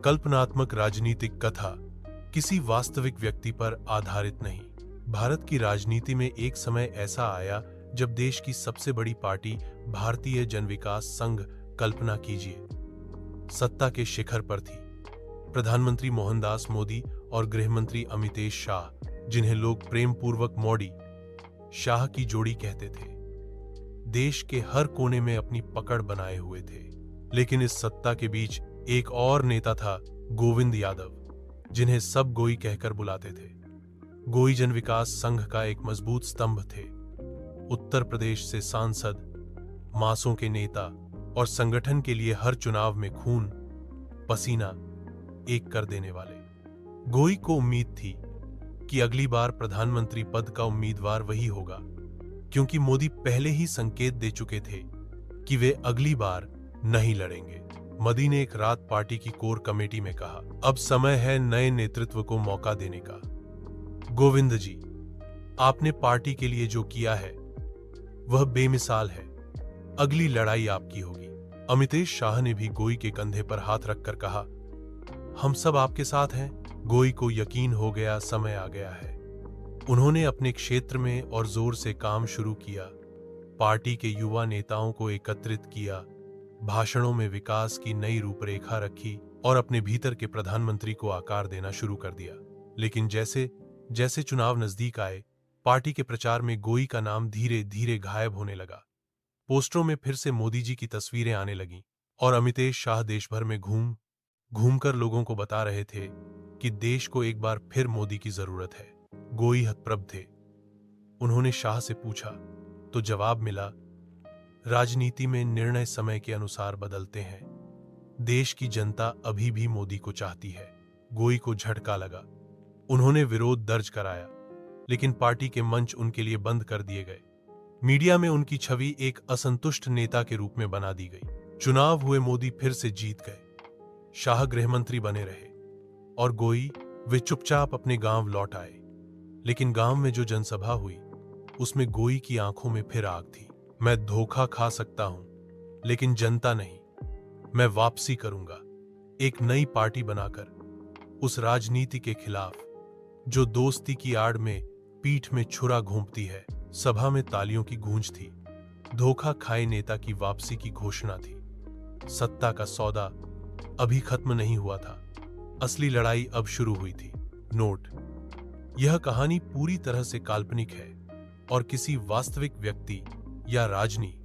कल्पनात्मक राजनीतिक कथा, किसी वास्तविक व्यक्ति पर आधारित नहीं। भारत की राजनीति में एक समय ऐसा आया जब देश की सबसे बड़ी पार्टी भारतीय जन विकास संघ, कल्पना कीजिए, सत्ता के शिखर पर थी। प्रधानमंत्री मोहनदास मोदी और गृहमंत्री अमितेश शाह, जिन्हें लोग प्रेम पूर्वक मोदी शाह की जोड़ी कहते थे, देश के हर कोने में अपनी पकड़ बनाए हुए थे। लेकिन इस सत्ता के बीच एक और नेता था, गोविंद यादव, जिन्हें सब गोई कहकर बुलाते थे। गोई जन विकास संघ का एक मजबूत स्तंभ थे। उत्तर प्रदेश से सांसद, मासों के नेता और संगठन के लिए हर चुनाव में खून पसीना एक कर देने वाले। गोई को उम्मीद थी कि अगली बार प्रधानमंत्री पद का उम्मीदवार वही होगा, क्योंकि मोदी पहले ही संकेत दे चुके थे कि वे अगली बार नहीं लड़ेंगे। मोदी ने एक रात पार्टी की कोर कमेटी में कहा, अब समय है नए नेतृत्व को मौका देने का। गोविंद जी, आपने पार्टी के लिए जो किया है वह बेमिसाल है। अगली लड़ाई आपकी होगी। अमितेश शाह ने भी गोई के कंधे पर हाथ रखकर कहा, हम सब आपके साथ हैं। गोई को यकीन हो गया समय आ गया है। उन्होंने अपने क्षेत्र में और जोर से काम शुरू किया। पार्टी के युवा नेताओं को एकत्रित किया, भाषणों में विकास की नई रूपरेखा रखी और अपने भीतर के प्रधानमंत्री को आकार देना शुरू कर दिया। लेकिन जैसे जैसे चुनाव नजदीक आए, पार्टी के प्रचार में गोई का नाम धीरे धीरे गायब होने लगा। पोस्टरों में फिर से मोदी जी की तस्वीरें आने लगीं और अमितेश शाह देश भर में घूम घूमकर लोगों को बता रहे थे कि देश को एक बार फिर मोदी की जरूरत है। गोई हतप्रभ थे। उन्होंने शाह से पूछा तो जवाब मिला, राजनीति में निर्णय समय के अनुसार बदलते हैं। देश की जनता अभी भी मोदी को चाहती है। गोई को झटका लगा। उन्होंने विरोध दर्ज कराया, लेकिन पार्टी के मंच उनके लिए बंद कर दिए गए। मीडिया में उनकी छवि एक असंतुष्ट नेता के रूप में बना दी गई। चुनाव हुए, मोदी फिर से जीत गए। शाह गृहमंत्री बने रहे और गोई, वे चुपचाप अपने गांव लौट आए। लेकिन गांव में जो जनसभा हुई, उसमें गोई की आंखों में फिर आग थी। मैं धोखा खा सकता हूं, लेकिन जनता नहीं। मैं वापसी करूंगा, एक नई पार्टी बनाकर, उस राजनीति के खिलाफ जो दोस्ती की आड़ में पीठ में छुरा घोंपती है। सभा में तालियों की गूंज थी। धोखा खाए नेता की वापसी की घोषणा थी। सत्ता का सौदा अभी खत्म नहीं हुआ था, असली लड़ाई अब शुरू हुई थी। नोट: यह कहानी पूरी तरह से काल्पनिक है और किसी वास्तविक व्यक्ति या राजनीति